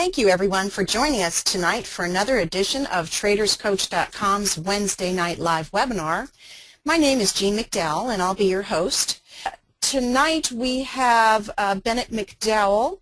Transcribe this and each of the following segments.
Thank you everyone for joining us tonight for another edition of TradersCoach.com's Wednesday night live webinar. My name is Jean McDowell and I'll be your host. Tonight we have Bennett McDowell,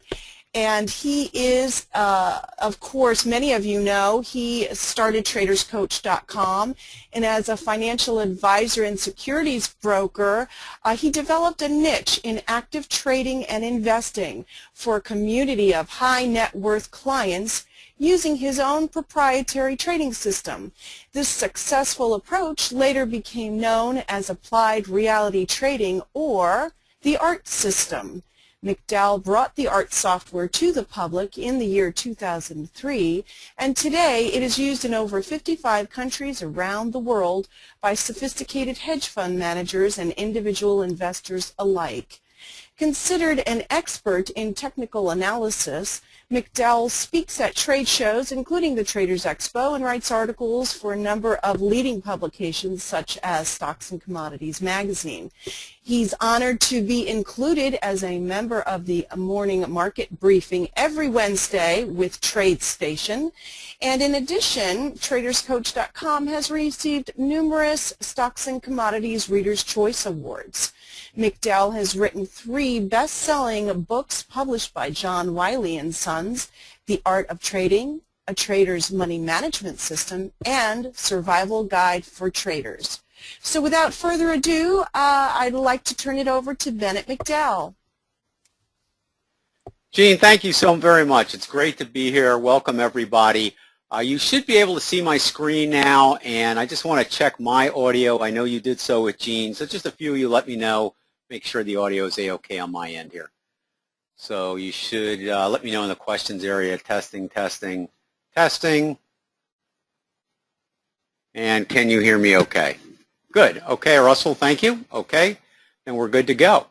and he is, of course, many of you know, he started TradersCoach.com, and as a financial advisor and securities broker, he developed a niche in active trading and investing for a community of high net worth clients using his own proprietary trading system. This successful approach later became known as applied reality trading, or the ART system. McDowell brought the ART software to the public in the year 2003, and today it is used in over 55 countries around the world by sophisticated hedge fund managers and individual investors alike. Considered an expert in technical analysis, McDowell speaks at trade shows, including the Traders Expo, and writes articles for a number of leading publications such as Stocks and Commodities magazine. He's honored to be included as a member of the morning market briefing every Wednesday with TradeStation. And in addition, TradersCoach.com has received numerous Stocks and Commodities Reader's Choice Awards. McDowell has written 3 best-selling books published by John Wiley & Sons, The Art of Trading, A Trader's Money Management System, and Survival Guide for Traders. So without further ado, I'd like to turn it over to Bennett McDowell. Jean, thank you so very much. It's great to be here. Welcome, everybody. You should be able to see my screen now, and I just want to check my audio. I know you did so with Jean, so just a few of you let me know, make sure the audio is A-okay on my end here. So you should let me know in the questions area. Testing, testing, testing. And can you hear me okay? Good. Okay, Russell, thank you. Okay, and we're good to go.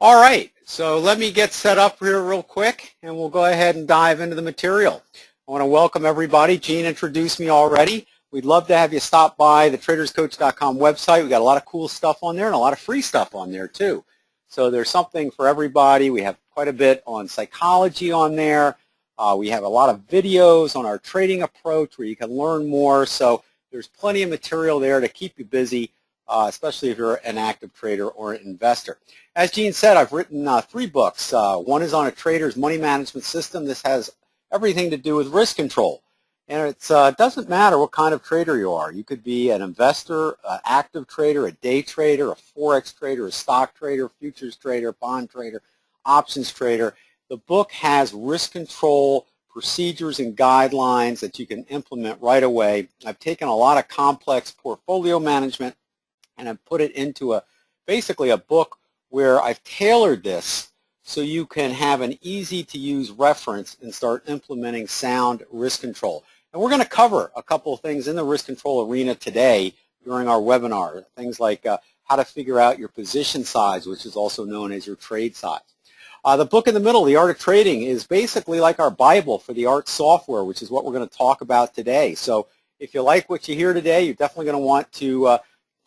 All right, so let me get set up here real quick, and we'll go ahead and dive into the material. I want to welcome everybody. Jean introduced me already. We'd love to have you stop by the TradersCoach.com website. We've got a lot of cool stuff on there and a lot of free stuff on there too. So there's something for everybody. We have quite a bit on psychology on there. We have a lot of videos on our trading approach where you can learn more. So there's plenty of material there to keep you busy, especially if you're an active trader or an investor. As Jean said, I've written 3 books. One is on a trader's money management system. This has everything to do with risk control. And it doesn't matter what kind of trader you are. You could be an investor, an active trader, a day trader, a forex trader, a stock trader, futures trader, bond trader, options trader. The book has risk control procedures and guidelines that you can implement right away. I've taken a lot of complex portfolio management and I've put it into basically a book where I've tailored this so you can have an easy-to-use reference and start implementing sound risk control. And we're going to cover a couple of things in the risk control arena today during our webinar, things like how to figure out your position size, which is also known as your trade size. The book in the middle, The Art of Trading, is basically like our Bible for the ART software, which is what we're going to talk about today. So if you like what you hear today, you're definitely going to want to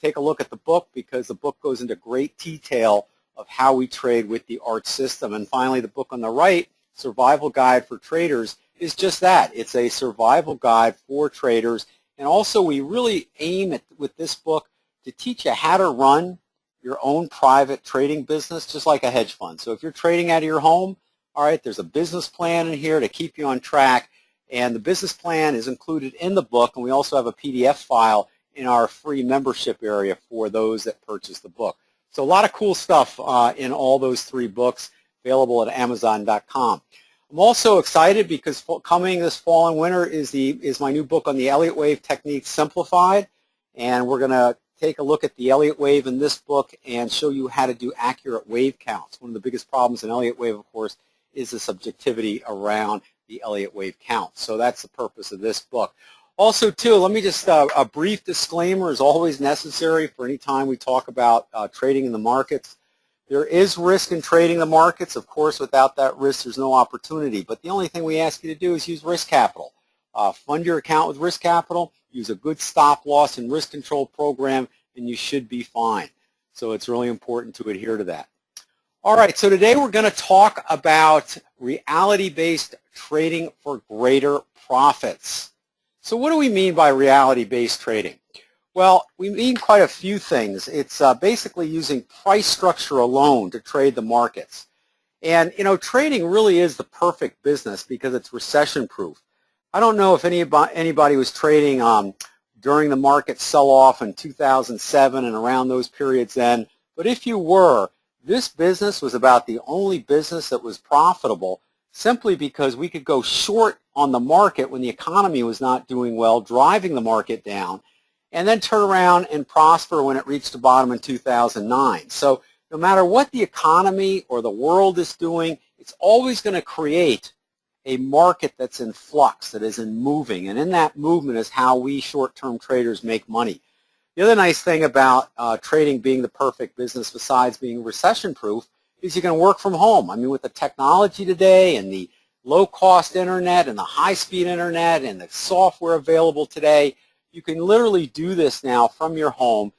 take a look at the book, because the book goes into great detail of how we trade with the ART system. And finally, the book on the right, Survival Guide for Traders, is just that. It's a survival guide for traders. And also, we really aim at, with this book, to teach you how to run your own private trading business, just like a hedge fund. So if you're trading out of your home, all right, there's a business plan in here to keep you on track. And the business plan is included in the book. And we also have a PDF file in our free membership area for those that purchase the book. So a lot of cool stuff in all those 3 books, available at Amazon.com. I'm also excited because coming this fall and winter is my new book on the Elliott Wave Technique Simplified, and we're going to take a look at the Elliott Wave in this book and show you how to do accurate wave counts. One of the biggest problems in Elliott Wave, of course, is the subjectivity around the Elliott Wave count. So that's the purpose of this book. Also, too, let me just, a brief disclaimer is always necessary for any time we talk about trading in the markets. There is risk in trading the markets. Of course, without that risk, there's no opportunity. But the only thing we ask you to do is use risk capital. Fund your account with risk capital, use a good stop loss and risk control program, and you should be fine. So it's really important to adhere to that. All right, so today we're going to talk about reality-based trading for greater profits. So what do we mean by reality-based trading? Well, we mean quite a few things. It's basically using price structure alone to trade the markets. And, you know, trading really is the perfect business because it's recession-proof. I don't know if anybody was trading during the market sell-off in 2007 and around those periods then, but if you were, this business was about the only business that was profitable simply because we could go short on the market when the economy was not doing well, driving the market down, and then turn around and prosper when it reached the bottom in 2009. So no matter what the economy or the world is doing, it's always going to create a market that's in flux, that is in moving, and in that movement is how we short-term traders make money. The other nice thing about trading being the perfect business besides being recession-proof is you can work from home. I mean, with the technology today and the low-cost internet and the high-speed internet and the software available today, you can literally do this now from your home.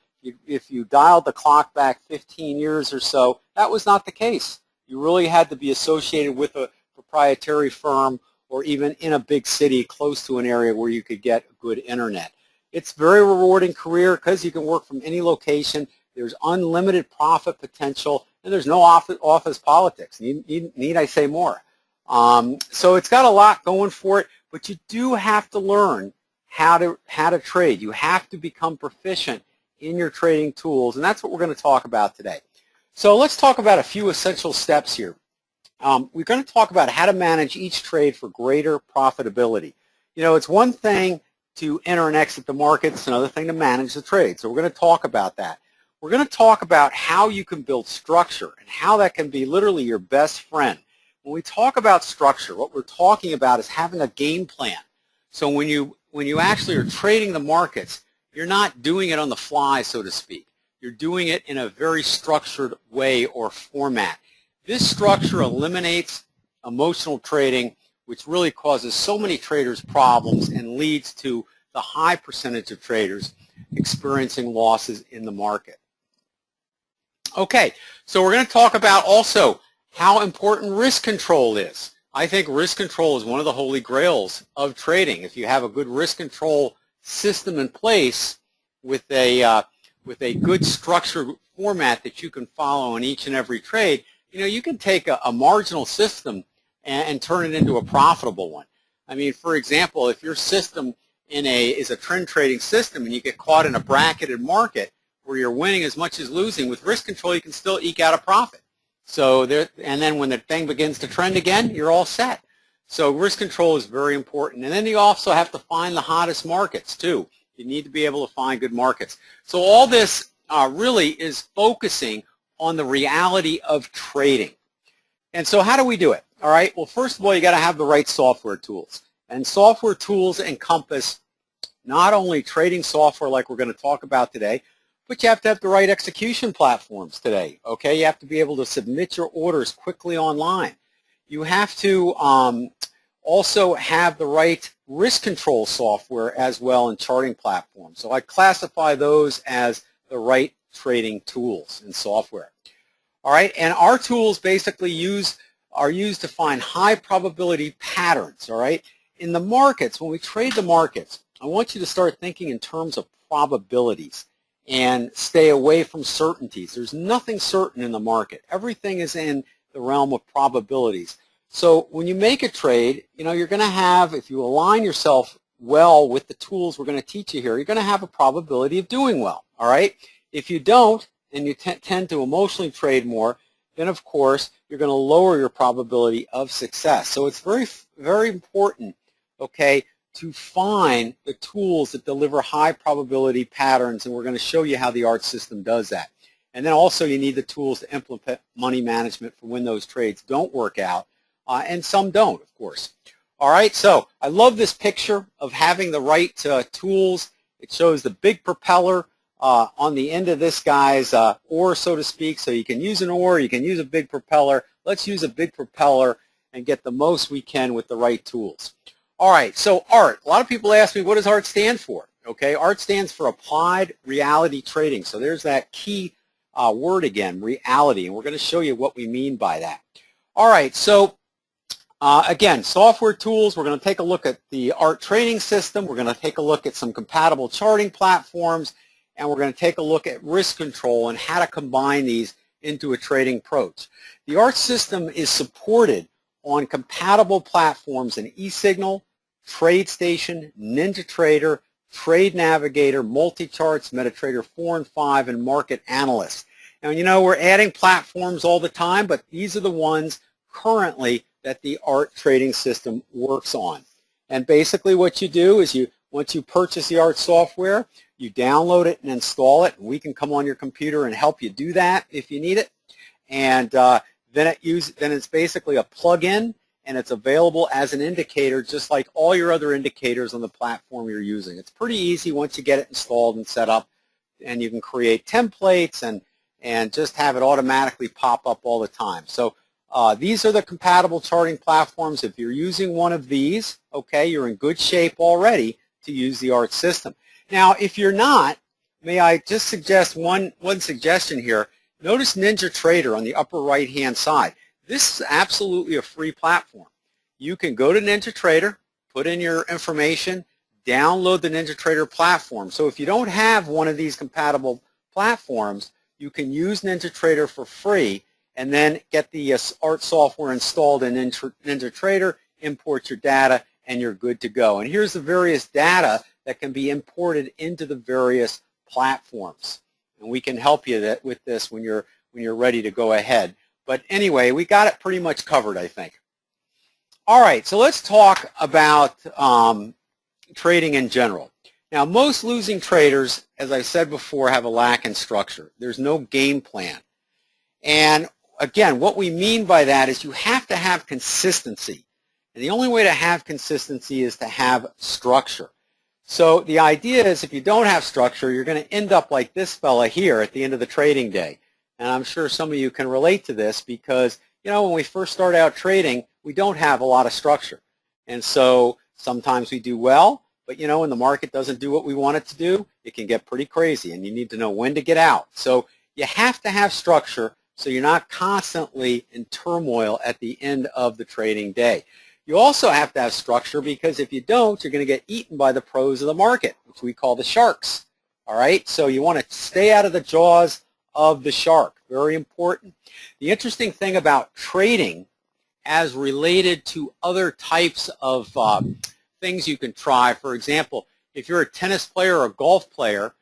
If you dialed the clock back 15 years or so, that was not the case. You really had to be associated with a proprietary firm or even in a big city close to an area where you could get good internet. It's a very rewarding career because you can work from any location. There's unlimited profit potential, and there's no office politics. Need I say more? So it's got a lot going for it, but you do have to learn how to trade. You have to become proficient in your trading tools, and that's what we're going to talk about today. So let's talk about a few essential steps here. We're going to talk about how to manage each trade for greater profitability. You know, it's one thing to enter and exit the market. It's another thing to manage the trade. So we're going to talk about that. We're going to talk about how you can build structure and how that can be literally your best friend. When we talk about structure, what we're talking about is having a game plan. So when you actually are trading the markets, you're not doing it on the fly, so to speak. You're doing it in a very structured way or format. This structure eliminates emotional trading, which really causes so many traders problems and leads to the high percentage of traders experiencing losses in the market. Okay, so we're going to talk about also how important risk control is. I think risk control is one of the holy grails of trading. If you have a good risk control system in place with a good structured format that you can follow in each and every trade, you know, you can take a marginal system and turn it into a profitable one. I mean, for example, if your system is a trend trading system and you get caught in a bracketed market where you're winning as much as losing, with risk control you can still eke out a profit. So and then when the thing begins to trend again, you're all set. So risk control is very important. And then you also have to find the hottest markets too. You need to be able to find good markets. So all this really is focusing on the reality of trading. And so how do we do it? All right, well, first of all, you got to have the right software tools. And software tools encompass not only trading software like we're going to talk about today, but you have to have the right execution platforms today. Okay, you have to be able to submit your orders quickly online. You have to also have the right risk control software as well and charting platforms. So I classify those as the right trading tools and software. All right, and our tools basically are used to find high probability patterns. All right, in the markets, when we trade the markets, I want you to start thinking in terms of probabilities and stay away from certainties. There's nothing certain in the market. Everything is in the realm of probabilities. So when you make a trade, you know, you're going to have, if you align yourself well with the tools we're going to teach you here, you're going to have a probability of doing well. All right, if you don't, and you tend to emotionally trade more, then of course you're going to lower your probability of success. So it's very, very important, okay, to find the tools that deliver high probability patterns, and we're going to show you how the ART system does that. And then also you need the tools to implement money management for when those trades don't work out, and some don't, of course. All right, so I love this picture of having the right tools. It shows the big propeller on the end of this guy's oar, so to speak. So you can use an oar, you can use a big propeller. Let's use a big propeller and get the most we can with the right tools. All right, so ART. A lot of people ask me, what does ART stand for? Okay, ART stands for Applied Reality Trading. So there's that key word again, reality, and we're going to show you what we mean by that. All right, so Again, software tools, we're going to take a look at the ART trading system, we're going to take a look at some compatible charting platforms, and we're going to take a look at risk control and how to combine these into a trading approach. The ART system is supported on compatible platforms in eSignal, TradeStation, NinjaTrader, Trade Navigator, Multicharts, MetaTrader 4 and 5, and Market Analyst. And you know, we're adding platforms all the time, but these are the ones currently that the ART trading system works on. And basically what you do is once you purchase the ART software, you download it and install it. We can come on your computer and help you do that if you need it. And then it's basically a plug-in, and it's available as an indicator just like all your other indicators on the platform you're using. It's pretty easy once you get it installed and set up, and you can create templates and just have it automatically pop up all the time. So these are the compatible charting platforms. If you're using one of these, okay, you're in good shape already to use the ART system. Now, if you're not, may I just suggest one suggestion here. Notice NinjaTrader on the upper right-hand side. This is absolutely a free platform. You can go to NinjaTrader, put in your information, download the NinjaTrader platform. So if you don't have one of these compatible platforms, you can use NinjaTrader for free and then get the ART software installed in NinjaTrader, import your data, and you're good to go. And here's the various data that can be imported into the various platforms. And we can help you with this when you're ready to go ahead. But anyway, we got it pretty much covered, I think. All right, so let's talk about trading in general. Now, most losing traders, as I said before, have a lack in structure. There's no game plan. And again, what we mean by that is you have to have consistency. And the only way to have consistency is to have structure. So the idea is if you don't have structure, you're going to end up like this fella here at the end of the trading day. And I'm sure some of you can relate to this because, you know, when we first start out trading, we don't have a lot of structure. And so sometimes we do well, but, you know, when the market doesn't do what we want it to do, it can get pretty crazy, and you need to know when to get out. So you have to have structure so you're not constantly in turmoil at the end of the trading day. You also have to have structure because if you don't, you're going to get eaten by the pros of the market, which we call the sharks. All right? So you want to stay out of the jaws of the shark. Very important. The interesting thing about trading as related to other types of things you can try, for example, if you're a tennis player or a golf player,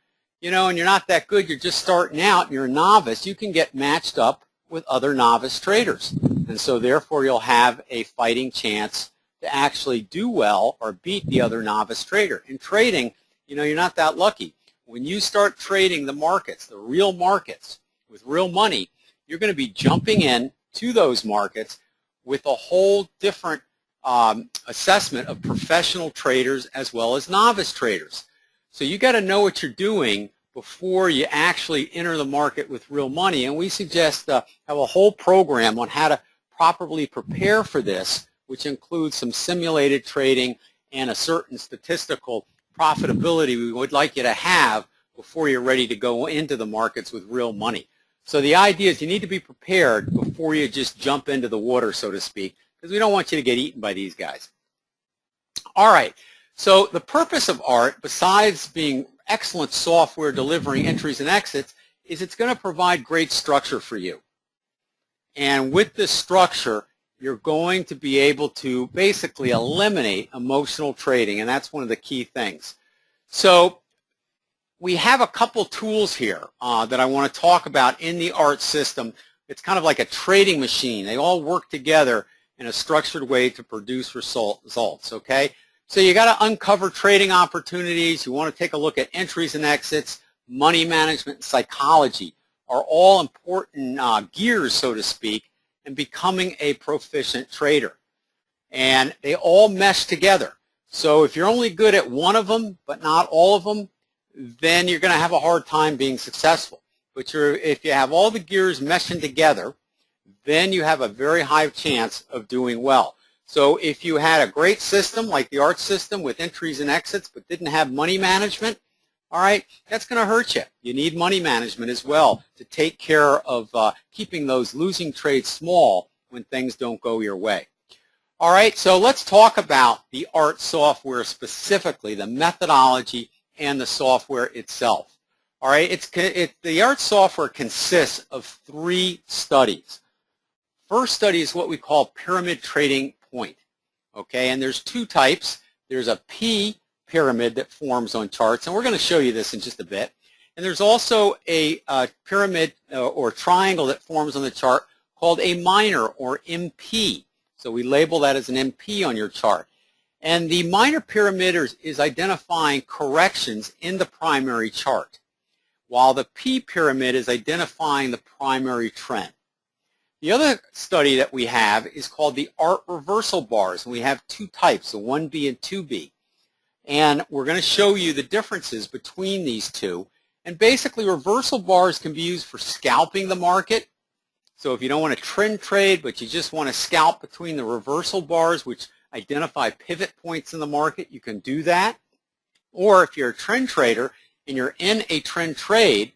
you know, and you're not that good, you're just starting out and you're a novice, you can get matched up with other novice traders. And so therefore you'll have a fighting chance to actually do well or beat the other novice trader. In trading, you know, you're not that lucky. When you start trading the markets, the real markets, with real money, you're going to be jumping in to those markets with a whole different assessment of professional traders as well as novice traders. So you got to know what you're doing before you actually enter the market with real money. And we suggest have a whole program on how to properly prepare for this, which includes some simulated trading and a certain statistical profitability we would like you to have before you're ready to go into the markets with real money. So the idea is you need to be prepared before you just jump into the water, so to speak, because we don't want you to get eaten by these guys. All right, so the purpose of ART, besides being excellent software delivering entries and exits, is it's going to provide great structure for you. And with this structure, you're going to be able to basically eliminate emotional trading, and that's one of the key things. So we have a couple tools here that I want to talk about in the ART system. It's kind of like a trading machine. They all work together in a structured way to produce results, okay? So you got to uncover trading opportunities. You want to take a look at entries and exits. Money management and psychology are all important gears, so to speak, in becoming a proficient trader. And they all mesh together. So if you're only good at one of them, but not all of them, then you're going to have a hard time being successful. But if you have all the gears meshing together, then you have a very high chance of doing well. So if you had a great system like the ART system with entries and exits but didn't have money management, all right, that's going to hurt you. You need money management as well to take care of keeping those losing trades small when things don't go your way. All right, so let's talk about the ART software specifically, the methodology and the software itself. All right, the ART software consists of 3 studies. First study is what we call pyramid trading point. Okay, and there's 2 types. There's a P pyramid that forms on charts, and we're going to show you this in just a bit. And there's also a pyramid or triangle that forms on the chart called a minor or MP. So we label that as an MP on your chart. And the minor pyramid is identifying corrections in the primary chart, while the P pyramid is identifying the primary trend. The other study that we have is called the ART reversal bars, and we have 2 types, the 1B and 2B. And we're going to show you the differences between these 2. And basically, reversal bars can be used for scalping the market. So if you don't want to trend trade, but you just want to scalp between the reversal bars, which identify pivot points in the market, you can do that. Or if you're a trend trader and you're in a trend trade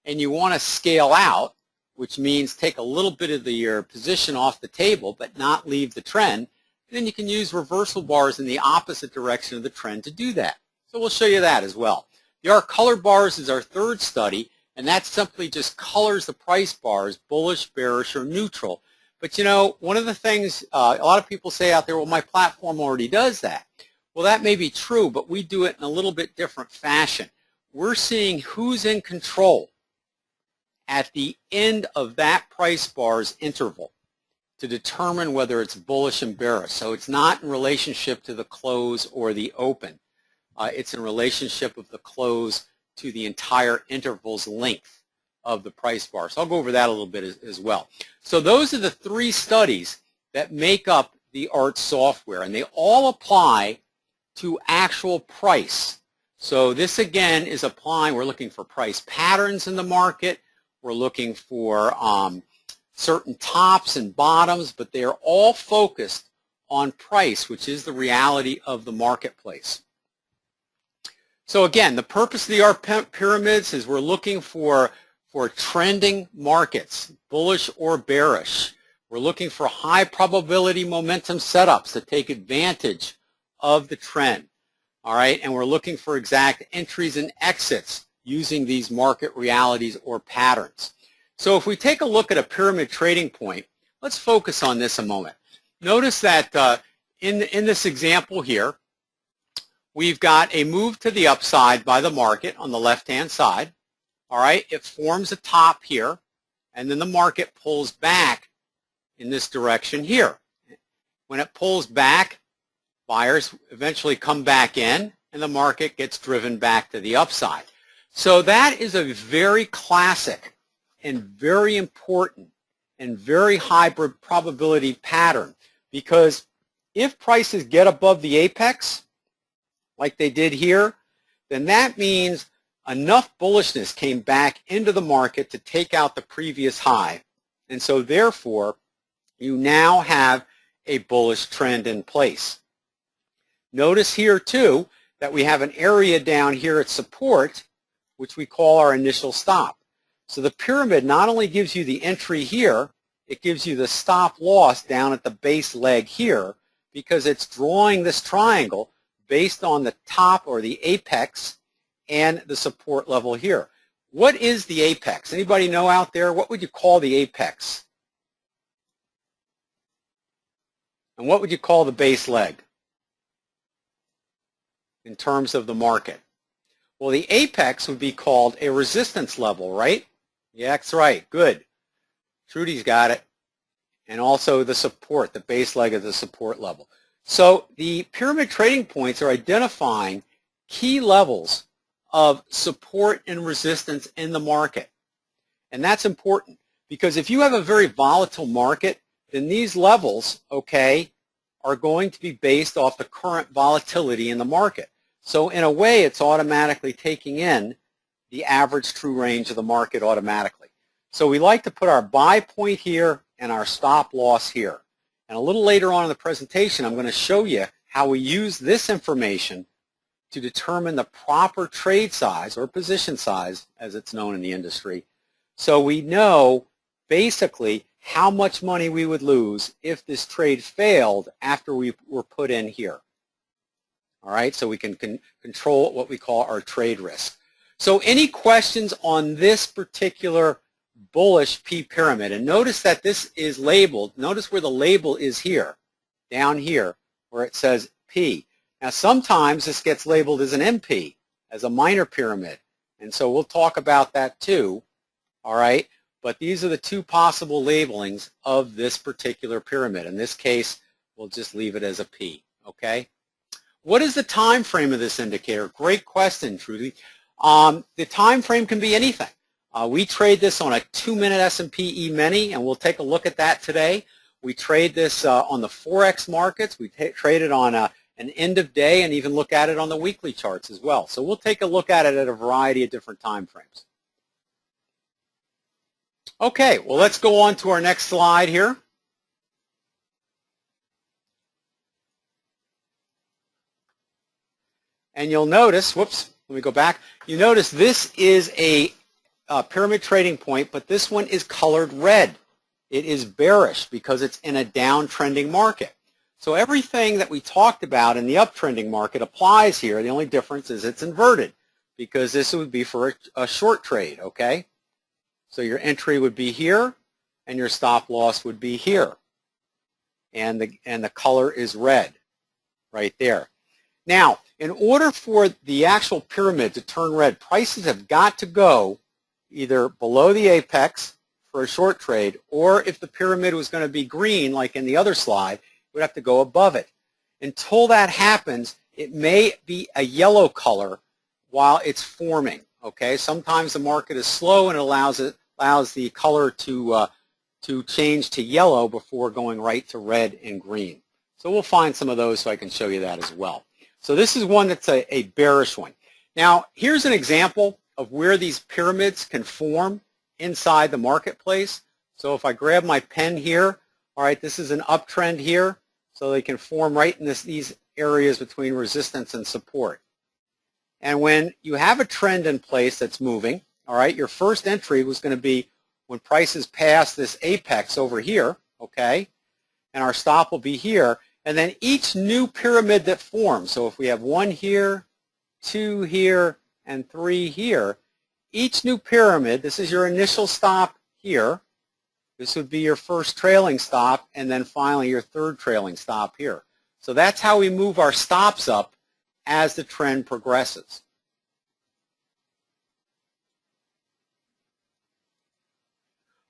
and you want to scale out, which means take a little bit of your position off the table but not leave the trend, then you can use reversal bars in the opposite direction of the trend to do that. So we'll show you that as well. The ART color bars is our 3rd study, and that simply just colors the price bars, bullish, bearish, or neutral. But you know, one of the things a lot of people say out there, well, my platform already does that. Well, that may be true, but we do it in a little bit different fashion. We're seeing who's in control at the end of that price bar's interval to determine whether it's bullish and bearish. So it's not in relationship to the close or the open. It's in relationship of the close to the entire interval's length of the price bar. So I'll go over that a little bit as well. So those are the 3 studies that make up the ART software, and they all apply to actual price. So this again is applying, we're looking for price patterns in the market. We're looking for certain tops and bottoms, but they are all focused on price, which is the reality of the marketplace. So again, the purpose of the ART pyramids is we're looking for trending markets, bullish or bearish. We're looking for high probability momentum setups to take advantage of the trend. All right, and we're looking for exact entries and exits using these market realities or patterns. So if we take a look at a pyramid trading point, let's focus on this a moment. Notice that in this example here, we've got a move to the upside by the market on the left-hand side. All right, it forms a top here, and then the market pulls back in this direction here. When it pulls back, buyers eventually come back in, and the market gets driven back to the upside. So that is a very classic and very important and very high probability pattern, because if prices get above the apex, like they did here, then that means enough bullishness came back into the market to take out the previous high. And so therefore, you now have a bullish trend in place. Notice here too that we have an area down here at support, which we call our initial stop. So the pyramid not only gives you the entry here, it gives you the stop loss down at the base leg here, because it's drawing this triangle based on the top or the apex and the support level here. What is the apex? Anybody know out there? What would you call the apex? And what would you call the base leg in terms of the market? Well, the apex would be called a resistance level, right? Yeah, that's right. Good. Trudy's got it. And also the support, the base leg of the support level. So the pyramid trading points are identifying key levels of support and resistance in the market. And that's important, because if you have a very volatile market, then these levels, okay, are going to be based off the current volatility in the market. So in a way, it's automatically taking in the average true range of the market automatically. So we like to put our buy point here and our stop loss here. And a little later on in the presentation, I'm going to show you how we use this information to determine the proper trade size or position size, as it's known in the industry. So we know basically how much money we would lose if this trade failed after we were put in here. All right, so we can control what we call our trade risk. So any questions on this particular bullish P pyramid? And notice that this is labeled. Notice where the label is here, down here, where it says P. Now sometimes this gets labeled as an MP, as a minor pyramid. And so we'll talk about that too. All right, but these are the two possible labelings of this particular pyramid. In this case, we'll just leave it as a P, okay? What is the time frame of this indicator? Great question, Trudy. The time frame can be anything. We trade this on a 2-minute S&P E-mini, and we'll take a look at that today. We trade this on the Forex markets. We trade it on an end of day, and even look at it on the weekly charts as well. So we'll take a look at it at a variety of different time frames. Okay, well, let's go on to our next slide here. And you'll notice, whoops, let me go back. You notice this is a pyramid trading point, but this one is colored red. It is bearish because it's in a downtrending market. So everything that we talked about in the uptrending market applies here. The only difference is it's inverted because this would be for a short trade, okay? So your entry would be here and your stop loss would be here. And the color is red right there. Now, in order for the actual pyramid to turn red, prices have got to go either below the apex for a short trade, or if the pyramid was going to be green, like in the other slide, it would have to go above it. Until that happens, it may be a yellow color while it's forming. Okay, sometimes the market is slow and it allows the color to change to yellow before going right to red and green. So we'll find some of those so I can show you that as well. So this is one that's a bearish one. Now, here's an example of where these pyramids can form inside the marketplace. So if I grab my pen here, all right, this is an uptrend here, so they can form right in these areas between resistance and support. And when you have a trend in place that's moving, all right, your first entry was going to be when prices pass this apex over here, okay, and our stop will be here. And then each new pyramid that forms, so if we have 1 here, 2 here, and 3 here, each new pyramid, this is your initial stop here, this would be your first trailing stop, and then finally your third trailing stop here. So that's how we move our stops up as the trend progresses.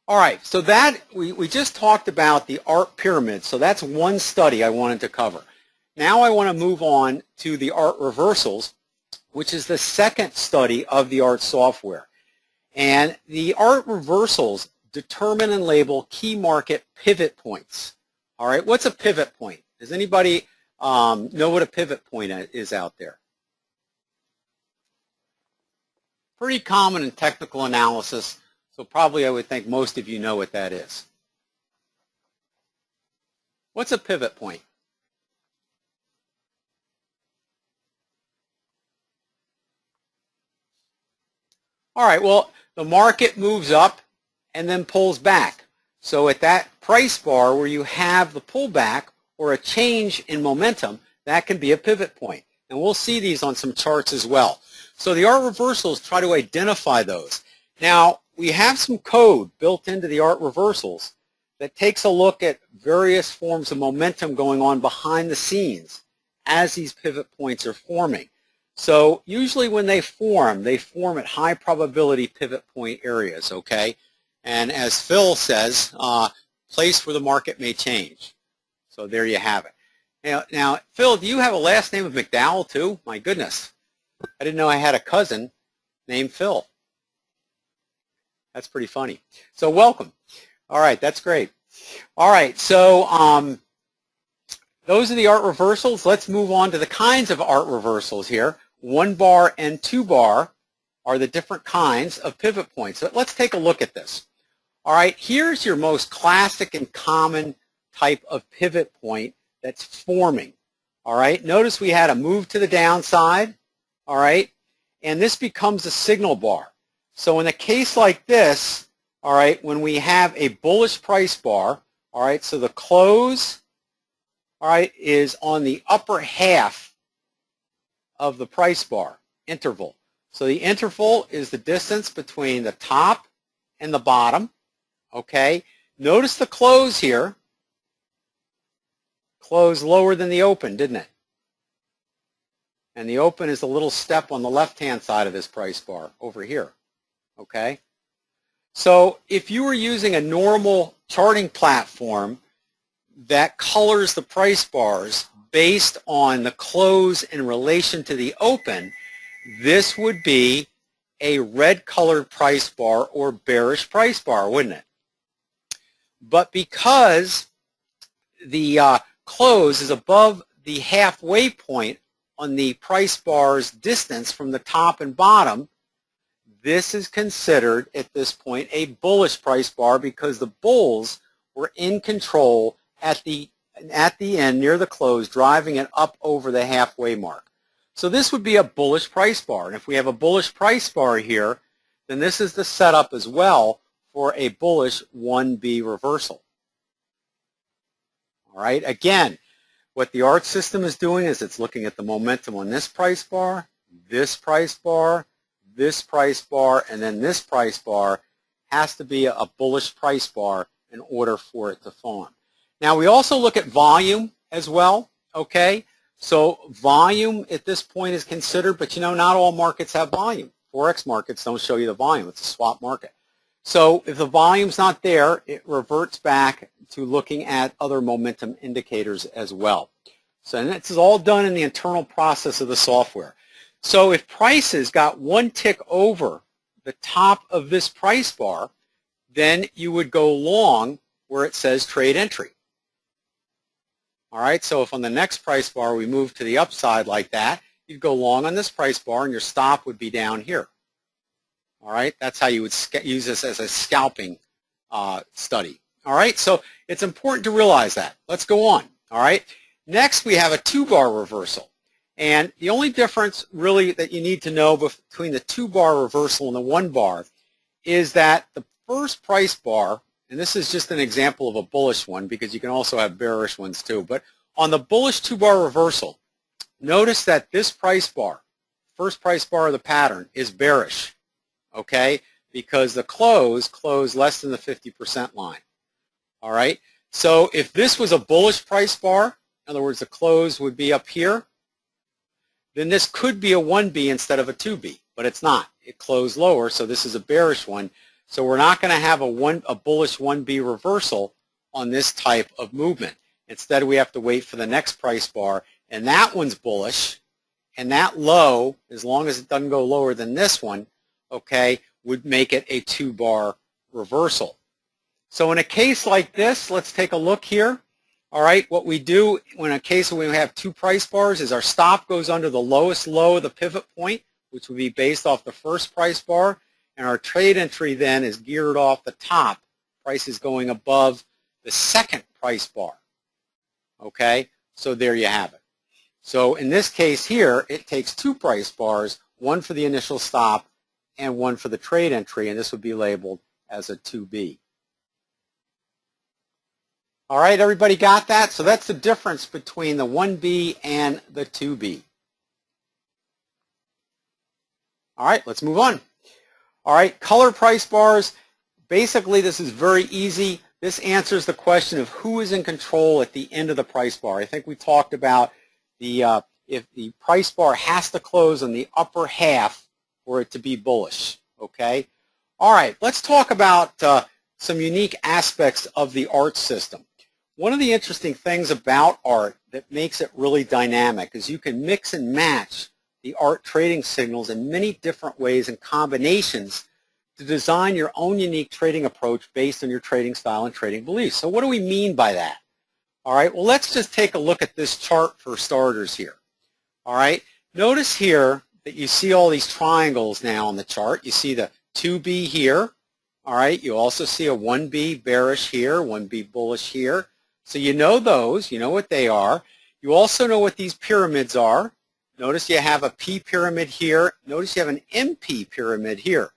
All right, so that we just talked about the ART pyramid, so that's one study I wanted to cover. Now I want to move on to the ART reversals, which is the second study of the ART software. And the ART reversals determine and label key market pivot points. All right, what's a pivot point? Does anybody know what a pivot point is out there? Pretty common in technical analysis. So probably I would think most of you know what that is. What's a pivot point? All right, well, the market moves up and then pulls back. So at that price bar where you have the pullback or a change in momentum, that can be a pivot point. And we'll see these on some charts as well. So the ART reversals try to identify those. Now, we have some code built into the ART reversals that takes a look at various forms of momentum going on behind the scenes as these pivot points are forming. So usually when they form at high probability pivot point areas, okay? And as Phil says, place where the market may change. So there you have it. Now, Phil, do you have a last name of McDowell too? My goodness. I didn't know I had a cousin named Phil. That's pretty funny. So welcome. All right, that's great. All right, so those are the ART reversals. Let's move on to the kinds of ART reversals here. 1 bar and 2 bar are the different kinds of pivot points. So let's take a look at this. All right, here's your most classic and common type of pivot point that's forming. All right, notice we had a move to the downside. All right, and this becomes a signal bar. So in a case like this, all right, when we have a bullish price bar, all right, so the close, all right, is on the upper half of the price bar interval. So the interval is the distance between the top and the bottom, okay? Notice the close here. Close lower than the open, didn't it? And the open is the little step on the left-hand side of this price bar over here, okay? So if you were using a normal charting platform that colors the price bars based on the close in relation to the open, this would be a red-colored price bar or bearish price bar, wouldn't it? But because the close is above the halfway point on the price bar's distance from the top and bottom, this is considered at this point a bullish price bar because the bulls were in control at the end near the close, driving it up over the halfway mark. So this would be a bullish price bar. And if we have a bullish price bar here, then this is the setup as well for a bullish 1B reversal. All right, again, what the ART system is doing is it's looking at the momentum on this price bar, this price bar, this price bar, and then this price bar has to be a bullish price bar in order for it to form. Now, we also look at volume as well, okay? So volume at this point is considered, but you know, not all markets have volume. Forex markets don't show you the volume. It's a swap market. So if the volume's not there, it reverts back to looking at other momentum indicators as well. So and this is all done in the internal process of the software. So if prices got one tick over the top of this price bar, then you would go long where it says trade entry. All right, so if on the next price bar we move to the upside like that, you'd go long on this price bar and your stop would be down here. All right, that's how you would use this as a scalping study. All right, so it's important to realize that. Let's go on. All right, next we have a 2-bar reversal. And the only difference really that you need to know between the 2-bar reversal and the 1-bar is that the first price bar, and this is just an example of a bullish one because you can also have bearish ones too, but on the bullish 2-bar reversal, notice that this price bar, first price bar of the pattern, is bearish, okay, because the closed less than the 50% line. All right, so if this was a bullish price bar, in other words, the close would be up here, then this could be a 1B instead of a 2B, but it's not. It closed lower, so this is a bearish one. So we're not going to have a bullish 1B reversal on this type of movement. Instead, we have to wait for the next price bar, and that one's bullish, and that low, as long as it doesn't go lower than this one, okay, would make it a 2-bar reversal. So in a case like this, let's take a look here. All right, what we do in a case where we have 2 price bars is our stop goes under the lowest low of the pivot point, which would be based off the first price bar, and our trade entry then is geared off the top. Price is going above the second price bar. Okay, so there you have it. So in this case here, it takes 2 price bars, one for the initial stop and one for the trade entry, and this would be labeled as a 2B. All right, everybody got that? So that's the difference between the 1B and the 2B. All right, let's move on. All right, color price bars. Basically, this is very easy. This answers the question of who is in control at the end of the price bar. I think we talked about if the price bar has to close on the upper half for it to be bullish, okay? All right, let's talk about some unique aspects of the ART system. One of the interesting things about ART that makes it really dynamic is you can mix and match the ART trading signals in many different ways and combinations to design your own unique trading approach based on your trading style and trading beliefs. So what do we mean by that? All right, well, let's just take a look at this chart for starters here. All right, notice here that you see all these triangles now on the chart. You see the 2B here. All right, you also see a 1B bearish here, 1B bullish here. So you know those, you know what they are. You also know what these pyramids are. Notice you have a P pyramid here. Notice you have an MP pyramid here.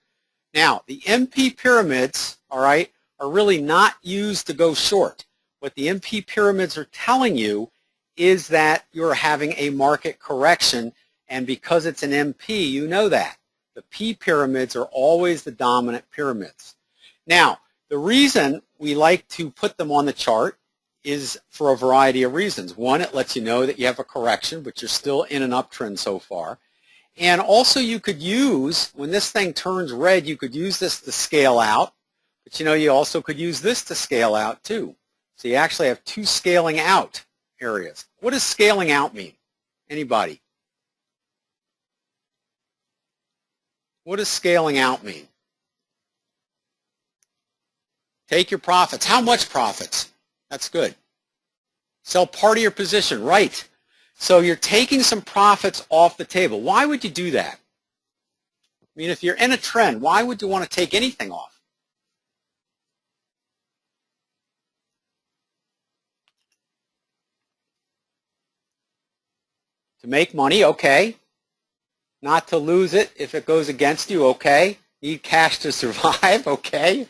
Now, the MP pyramids, all right, are really not used to go short. What the MP pyramids are telling you is that you're having a market correction, and because it's an MP, you know that. The P pyramids are always the dominant pyramids. Now, the reason we like to put them on the chart is for a variety of reasons. One, it lets you know that you have a correction, but you're still in an uptrend so far. And also you could use, when this thing turns red, you could use this to scale out, but you know, you also could use this to scale out too. So you actually have two scaling out areas. What does scaling out mean? Anybody? What does scaling out mean? Take your profits. How much profits? That's good. Sell part of your position, right? So you're taking some profits off the table. Why would you do that? I mean, if you're in a trend, why would you want to take anything off? To make money, okay. Not to lose it if it goes against you, okay. Need cash to survive, okay.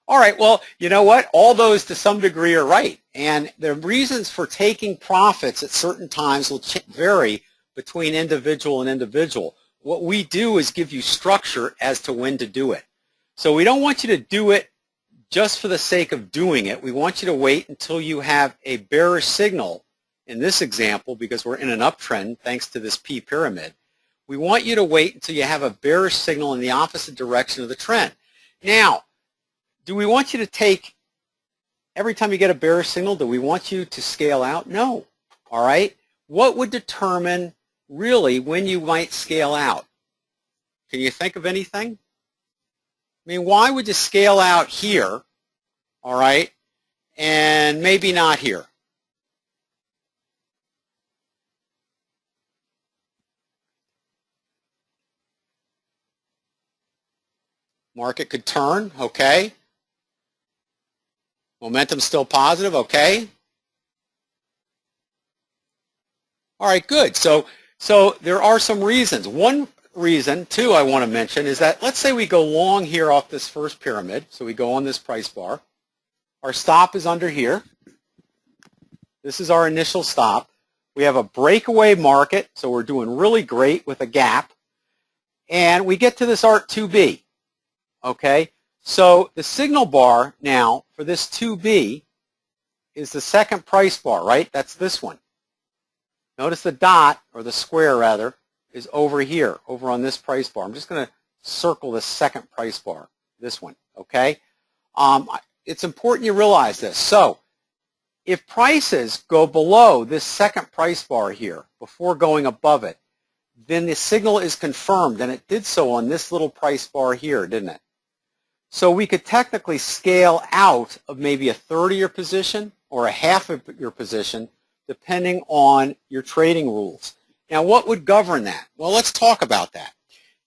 All right, well, you know what? All those to some degree are right. And the reasons for taking profits at certain times will vary between individual and individual. What we do is give you structure as to when to do it. So we don't want you to do it just for the sake of doing it. We want you to wait until you have a bearish signal. In this example, because we're in an uptrend thanks to this P pyramid, we want you to wait until you have a bearish signal in the opposite direction of the trend. Now, do we want you to take, every time you get a bearish signal, do we want you to scale out? No. All right? What would determine really when you might scale out? Can you think of anything? I mean, why would you scale out here, all right, and maybe not here? Market could turn, okay. Momentum's still positive, okay. All right, good. So there are some reasons. One reason, too, I want to mention is that let's say we go long here off this first pyramid. So we go on this price bar. Our stop is under here. This is our initial stop. We have a breakaway market, so we're doing really great with a gap. And we get to this ART 2B. Okay, so the signal bar now for this 2B is the second price bar, right? That's this one. Notice the dot, or the square rather, is over here, over on this price bar. I'm just going to circle the second price bar, this one, okay? It's important you realize this. So if prices go below this second price bar here before going above it, then the signal is confirmed, and it did so on this little price bar here, didn't it? So we could technically scale out of maybe a third of your position or a half of your position depending on your trading rules. Now, what would govern that? Well, let's talk about that.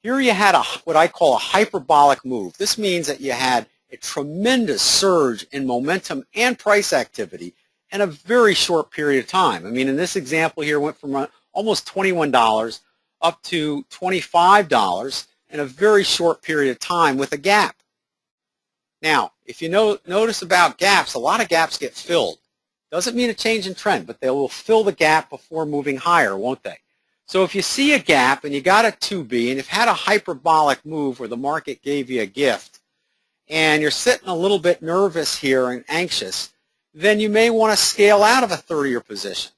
Here you had what I call a hyperbolic move. This means that you had a tremendous surge in momentum and price activity in a very short period of time. I mean, in this example here, went from almost $21 up to $25 in a very short period of time with a gap. Now, if you notice about gaps, a lot of gaps get filled. Doesn't mean a change in trend, but they will fill the gap before moving higher, won't they? So if you see a gap and you got a 2B and you've had a hyperbolic move where the market gave you a gift and you're sitting a little bit nervous here and anxious, then you may want to scale out of a third of your position.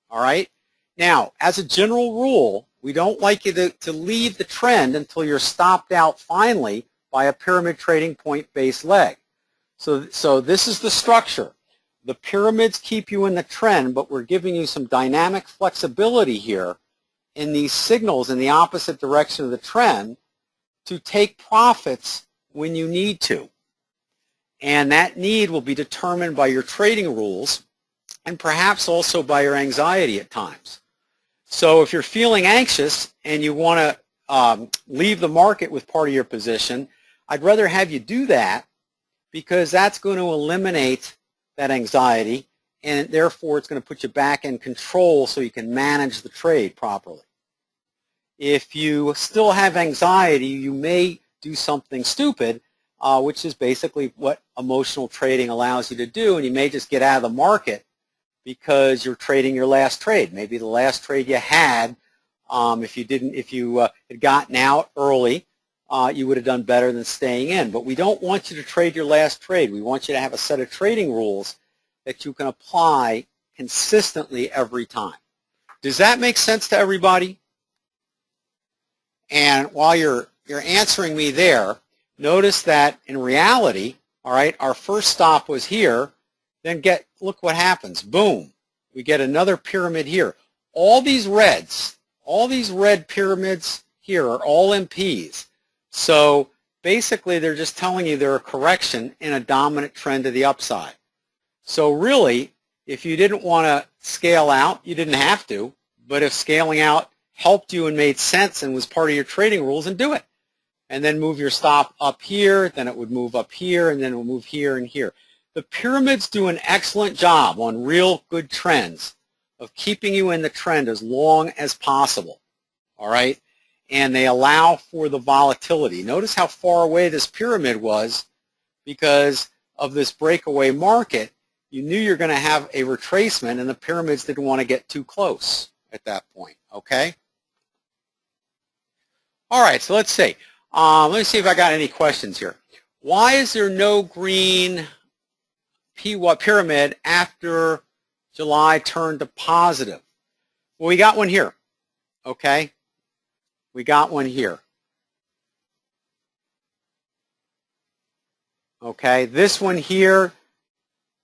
All right? Now, as a general rule, we don't like you to leave the trend until you're stopped out finally by a pyramid trading point-based leg. So this is the structure. The pyramids keep you in the trend, but we're giving you some dynamic flexibility here in these signals in the opposite direction of the trend to take profits when you need to. And that need will be determined by your trading rules and perhaps also by your anxiety at times. So if you're feeling anxious and you want to leave the market with part of your position, I'd rather have you do that because that's going to eliminate that anxiety, and therefore it's going to put you back in control so you can manage the trade properly. If you still have anxiety, you may do something stupid, which is basically what emotional trading allows you to do, and you may just get out of the market because you're trading your last trade. Maybe the last trade you had, if you had gotten out early, you would have done better than staying in. But we don't want you to trade your last trade. We want you to have a set of trading rules that you can apply consistently every time. Does that make sense to everybody? And while you're answering me there, notice that in reality, all right, our first stop was here. Then look what happens. Boom. We get another pyramid here. All these red pyramids here are all MPs. So basically, they're just telling you they're a correction in a dominant trend to the upside. So really, if you didn't want to scale out, you didn't have to. But if scaling out helped you and made sense and was part of your trading rules, then do it. And then move your stop up here, then it would move up here, and then it will move here and here. The pyramids do an excellent job on real good trends of keeping you in the trend as long as possible, all right? And they allow for the volatility. Notice how far away this pyramid was because of this breakaway market. You knew you're going to have a retracement, and the pyramids didn't want to get too close at that point, okay? All right, so let's see. Let me see if I got any questions here. Why is there no green pyramid after July turned to positive? Well, we got one here, okay? We got one here. Okay, this one here,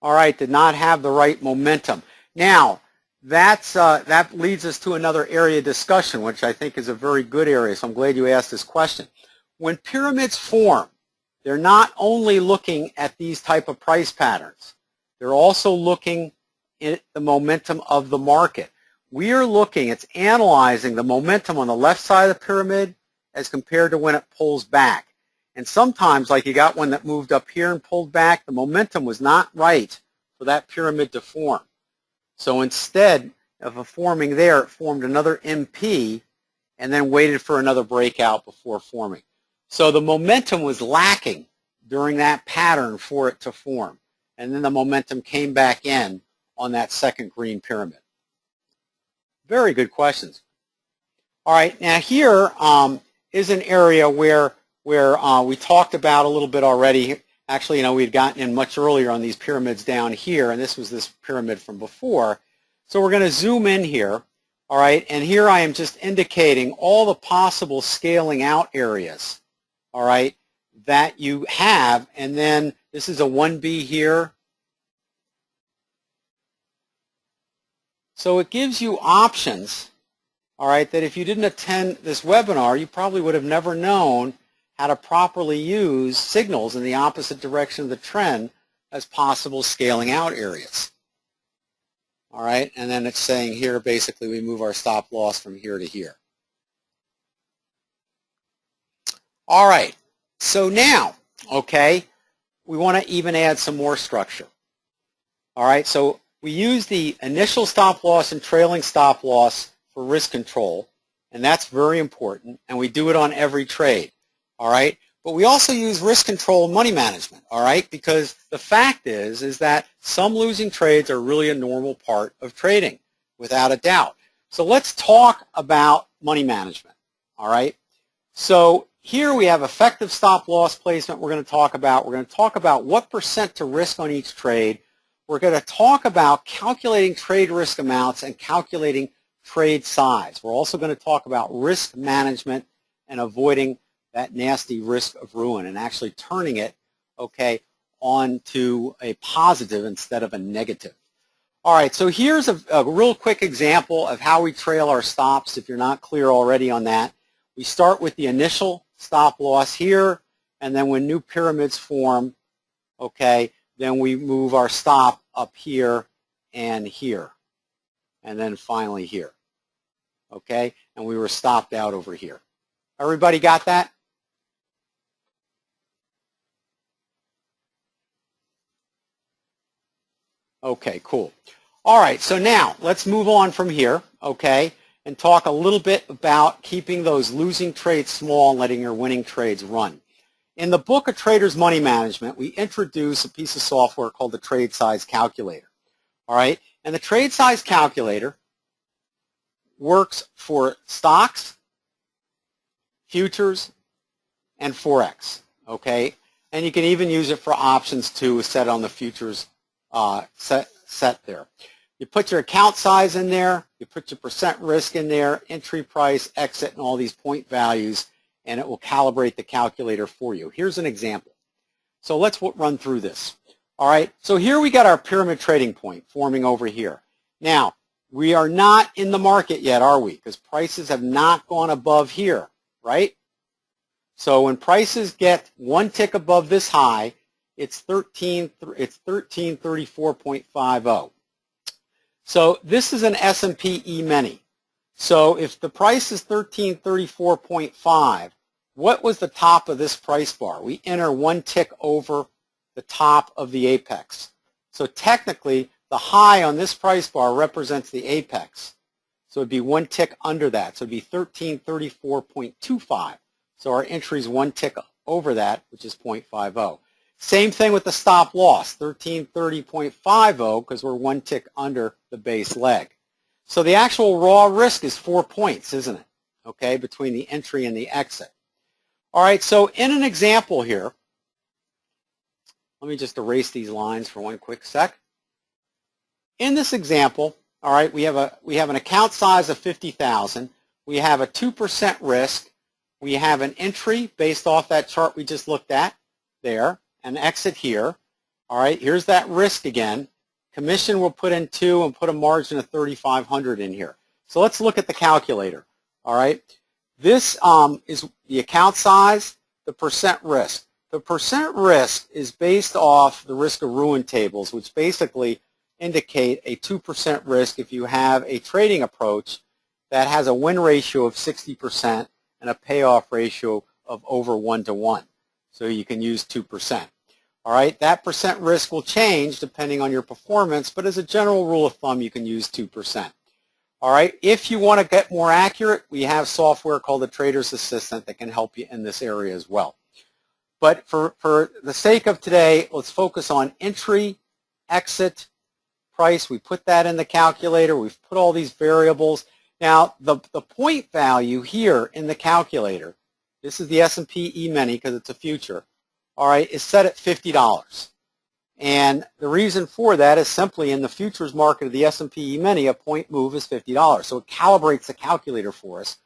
all right, did not have the right momentum. Now, that leads us to another area of discussion, which I think is a very good area, so I'm glad you asked this question. When pyramids form, they're not only looking at these type of price patterns, they're also looking at the momentum of the market. We are looking, it's analyzing the momentum on the left side of the pyramid as compared to when it pulls back. And sometimes, like you got one that moved up here and pulled back, the momentum was not right for that pyramid to form. So instead of forming there, it formed another MP and then waited for another breakout before forming. So the momentum was lacking during that pattern for it to form. And then the momentum came back in on that second green pyramid. Very good questions. All right, now here is an area where we talked about a little bit already. Actually, we had gotten in much earlier on these pyramids down here, and this was this pyramid from before. So we're going to zoom in here, all right, and here I am just indicating all the possible scaling out areas, all right, that you have, and then this is a 1B here. So it gives you options, all right, that if you didn't attend this webinar, you probably would have never known how to properly use signals in the opposite direction of the trend as possible scaling out areas. All right, and then it's saying here basically we move our stop loss from here to here. All right, so now, okay, we want to even add some more structure. All right, so we use the initial stop loss and trailing stop loss for risk control, and that's very important, and we do it on every trade. All right, but we also use risk control and money management, all right, because the fact is that some losing trades are really a normal part of trading, without a doubt. So let's talk about money management, all right? So here we have effective stop loss placement we're going to talk about. We're going to talk about what percent to risk on each trade. We're going to talk about calculating trade risk amounts and calculating trade size. We're also going to talk about risk management and avoiding that nasty risk of ruin and actually turning it, okay, onto a positive instead of a negative. All right, so here's a real quick example of how we trail our stops if you're not clear already on that. We start with the initial stop loss here, and then when new pyramids form, okay, then we move our stop up here and here, and then finally here, okay, and we were stopped out over here. Everybody got that? Okay, cool. All right, so now let's move on from here, okay, and talk a little bit about keeping those losing trades small and letting your winning trades run. In the book of Trader's Money Management, we introduce a piece of software called the Trade Size Calculator. All right? And the Trade Size Calculator works for stocks, futures, and Forex. Okay? And you can even use it for options too, set on the futures set there. You put your account size in there, you put your percent risk in there, entry price, exit, and all these point values, and it will calibrate the calculator for you. Here's an example. So let's run through this. All right, so here we got our pyramid trading point forming over here. Now, we are not in the market yet, are we? Because prices have not gone above here, right? So when prices get one tick above this high, it's 1334.50. So this is an S&P E-mini. So if the price is 1334.5, what was the top of this price bar? We enter one tick over the top of the apex. So technically, the high on this price bar represents the apex. So it would be one tick under that. So it would be 1334.25. So our entry is one tick over that, which is 0.50. Same thing with the stop loss, 1330.50, because we're one tick under the base leg. So the actual raw risk is 4 points, isn't it? Okay, between the entry and the exit. All right, so in an example here, let me just erase these lines for one quick sec. In this example, all right, we have an account size of 50,000. We have a 2% risk. We have an entry based off that chart we just looked at there, an exit here. All right, here's that risk again. Commission will put in 2 and put a margin of 3,500 in here. So let's look at the calculator. All right, this is the account size, the percent risk. The percent risk is based off the risk of ruin tables, which basically indicate a 2% risk if you have a trading approach that has a win ratio of 60% and a payoff ratio of over 1 to 1. So you can use 2%. All right, that percent risk will change depending on your performance, but as a general rule of thumb, you can use 2%. All right, if you want to get more accurate, we have software called the Trader's Assistant that can help you in this area as well. But for the sake of today, let's focus on entry, exit, price. We put that in the calculator. We've put all these variables. Now, the point value here in the calculator, this is the S&P E-mini because it's a future, all right, is set at $50. And the reason for that is simply in the futures market of the S&P E-mini, a point move is $50. So it calibrates the calculator for us.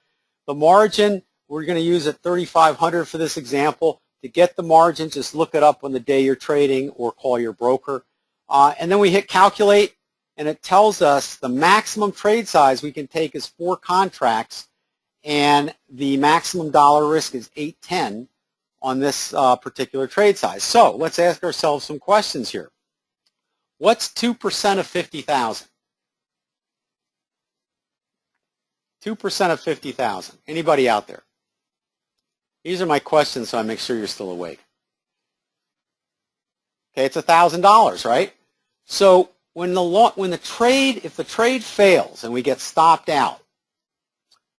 The margin, we're going to use at 3,500 for this example. To get the margin, just look it up on the day you're trading or call your broker. And then we hit calculate, and it tells us the maximum trade size we can take is 4 contracts, and the maximum dollar risk is 810 on this particular trade size. So let's ask ourselves some questions here. What's 2% of 50,000? 2% of 50,000. Anybody out there? These are my questions, so I make sure you're still awake. Okay, it's $1,000, right? So if the trade fails and we get stopped out,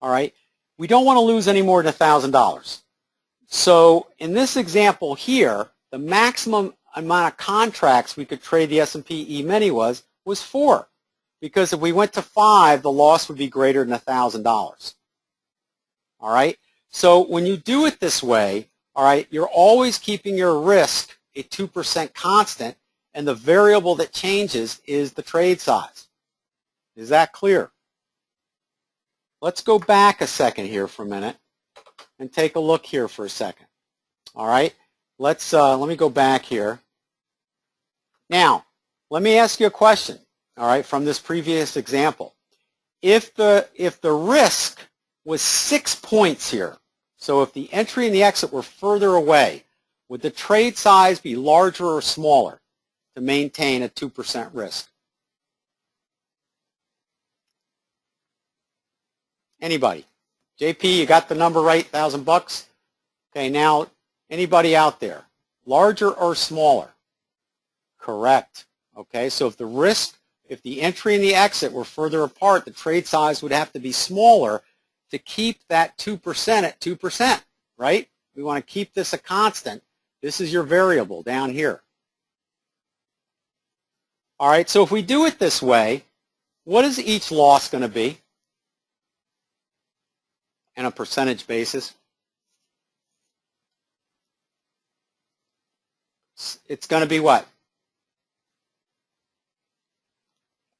all right, we don't want to lose any more than $1,000. So in this example here, the maximum amount of contracts we could trade the S&P E-mini was 4, because if we went to 5, the loss would be greater than $1,000. All right. So when you do it this way, all right, you're always keeping your risk a 2% constant, and the variable that changes is the trade size. Is that clear? Let's go back a second here for a minute and take a look here for a second. All right, let me go back here. Now, let me ask you a question, all right, from this previous example. If the risk was 6 points here, so if the entry and the exit were further away, would the trade size be larger or smaller to maintain a 2% risk? Anybody? JP, you got the number right, $1,000? Okay, now, anybody out there? Larger or smaller? Correct. Okay, so if the entry and the exit were further apart, the trade size would have to be smaller to keep that 2% at 2%, right? We want to keep this a constant. This is your variable down here. All right, so if we do it this way, what is each loss going to be on a percentage basis? It's going to be what?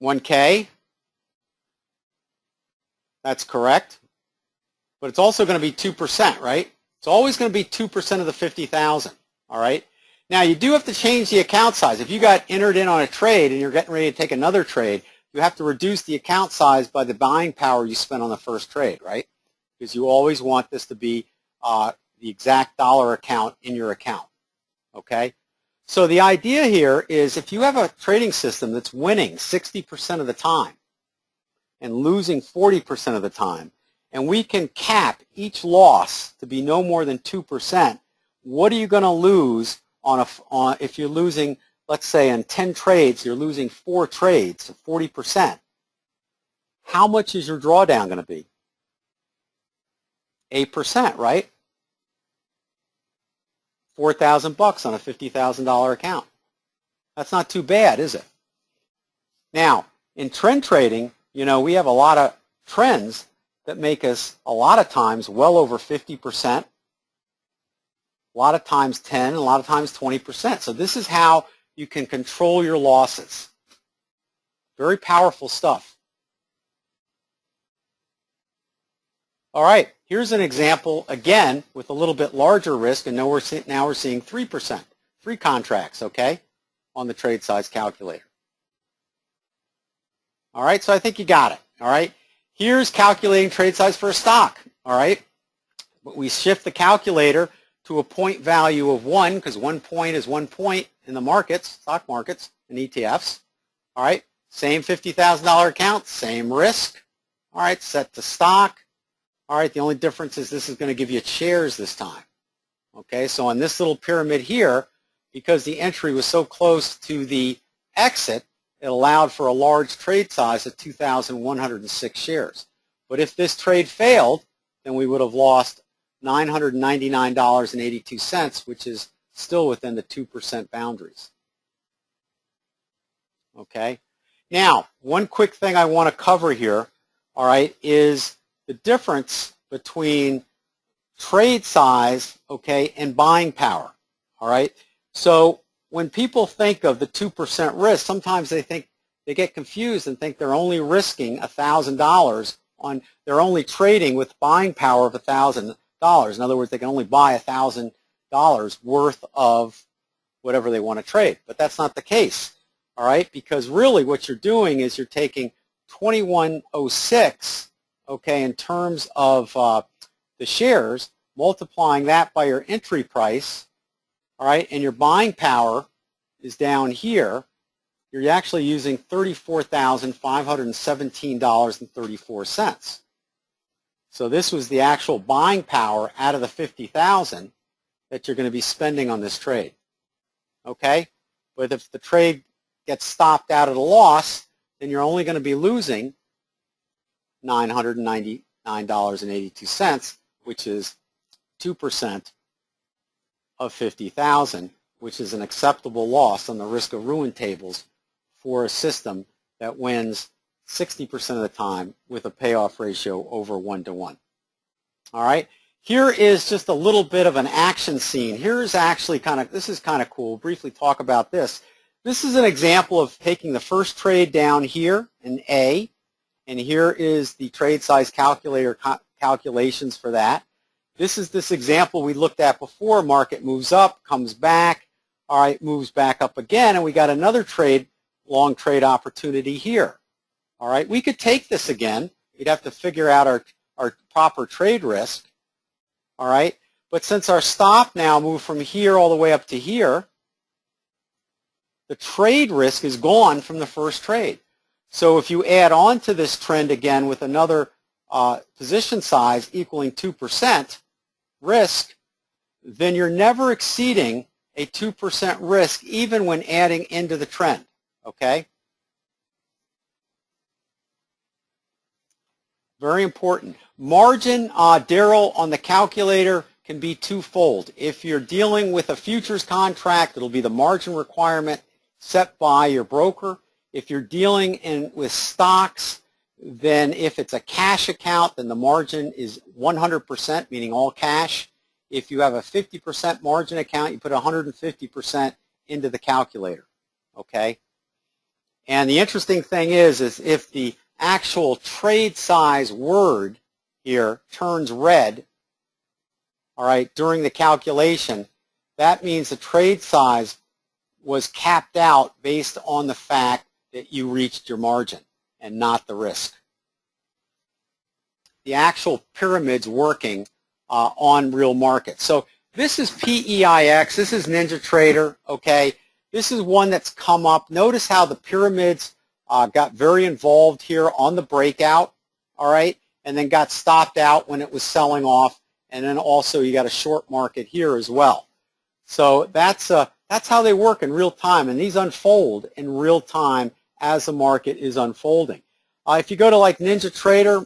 1K? That's correct. But it's also going to be 2%, right? It's always going to be 2% of the 50,000, all right? Now, you do have to change the account size. If you got entered in on a trade and you're getting ready to take another trade, you have to reduce the account size by the buying power you spent on the first trade, right? Because you always want this to be the exact dollar account in your account, okay? So the idea here is if you have a trading system that's winning 60% of the time and losing 40% of the time, and we can cap each loss to be no more than 2%, what are you going to lose if you're losing, let's say in 10 trades, you're losing 4 trades, so 40%. How much is your drawdown going to be? 8%, right? $4,000 on a $50,000 account. That's not too bad, is it? Now, in trend trading, you know, we have a lot of trends that make us a lot of times well over 50%, a lot of times 10, a lot of times 20%. So this is how you can control your losses. Very powerful stuff. All right, here's an example, again, with a little bit larger risk, and now we're seeing 3%, 3 contracts, okay, on the trade size calculator. All right, so I think you got it, all right? Here's calculating trade size for a stock, all right? But we shift the calculator to a point value of 1, because 1 point is 1 point in the markets, stock markets, and ETFs, all right? Same $50,000 account, same risk, all right, set to stock. All right, the only difference is this is going to give you shares this time. Okay, so on this little pyramid here, because the entry was so close to the exit, it allowed for a large trade size of 2,106 shares. But if this trade failed, then we would have lost $999.82, which is still within the 2% boundaries. Okay, now one quick thing I want to cover here, all right, is the difference between trade size, okay, and buying power, all right? So when people think of the 2% risk, sometimes they get confused and think they're only risking $1,000 on, they're only trading with buying power of $1,000. In other words, they can only buy $1,000 worth of whatever they want to trade. But that's not the case, all right? Because really what you're doing is you're taking 2106, okay, in terms of the shares, multiplying that by your entry price, all right, and your buying power is down here, you're actually using $34,517.34. So this was the actual buying power out of the $50,000 that you're going to be spending on this trade, okay? But if the trade gets stopped out at a loss, then you're only going to be losing $999.82, which is 2% of 50,000, which is an acceptable loss on the risk of ruin tables for a system that wins 60% of the time with a payoff ratio over 1-to-1. All right, here is just a little bit of an action scene. Here's actually this is kind of cool. We'll briefly talk about this. This is an example of taking the first trade down here in A, and here is the trade size calculator calculations for that. This is this example we looked at before. Market moves up, comes back, all right, moves back up again, and we got another trade, long trade opportunity here. All right, we could take this again. We'd have to figure out our proper trade risk, all right? But since our stop now moved from here all the way up to here, the trade risk is gone from the first trade. So if you add on to this trend again with another position size equaling 2% risk, then you're never exceeding a 2% risk even when adding into the trend, okay? Very important. Margin, Daryl, on the calculator, can be twofold. If you're dealing with a futures contract, it'll be the margin requirement set by your broker. If you're dealing with stocks, then if it's a cash account, then the margin is 100%, meaning all cash. If you have a 50% margin account, you put 150% into the calculator, okay? And the interesting thing is if the actual trade size word here turns red, all right, during the calculation, that means the trade size was capped out based on the fact that you reached your margin and not the risk. The actual pyramid's working on real markets. So this is PEIX, this is NinjaTrader, okay? This is one that's come up. Notice how the pyramids got very involved here on the breakout, all right, and then got stopped out when it was selling off, and then also you got a short market here as well. So that's how they work in real time, and these unfold in real time as the market is unfolding. If you go to like NinjaTrader,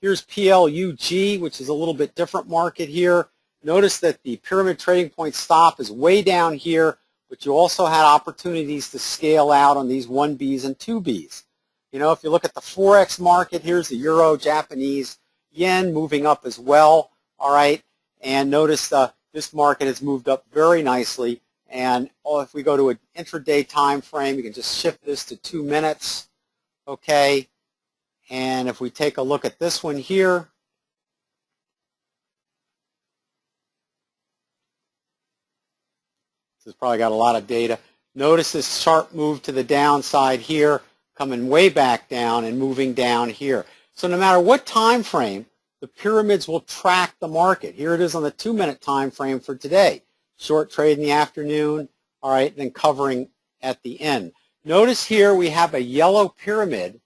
here's PLUG, which is a little bit different market here. Notice that the pyramid trading point stop is way down here, but you also had opportunities to scale out on these 1Bs and 2Bs. You know, if you look at the Forex market, here's the Euro, Japanese yen moving up as well, all right? And notice this market has moved up very nicely. And if we go to an intraday time frame, you can just shift this to 2 minutes, okay? And if we take a look at this one here, this has probably got a lot of data. Notice this sharp move to the downside here, coming way back down and moving down here. So no matter what time frame, the pyramids will track the market. Here it is on the 2-minute time frame for today. Short trade in the afternoon, all right, then covering at the end. Notice here we have a yellow pyramid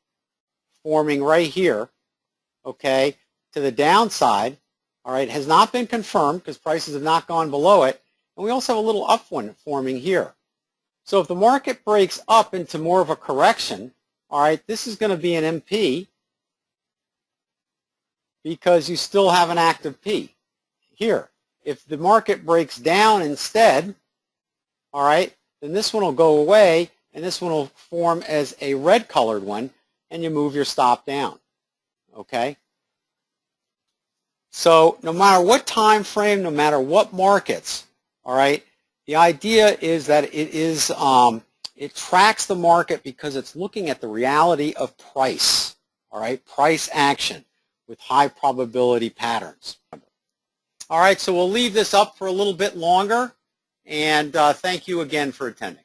forming right here, okay, to the downside, all right, has not been confirmed because prices have not gone below it. And we also have a little up one forming here. So if the market breaks up into more of a correction, all right, this is going to be an MP because you still have an active P here. If the market breaks down instead, all right, then this one will go away and this one will form as a red colored one and you move your stop down, okay? So no matter what time frame, no matter what markets, all right, the idea is that it tracks the market because it's looking at the reality of price, all right, price action with high probability patterns. All right, so we'll leave this up for a little bit longer, and thank you again for attending.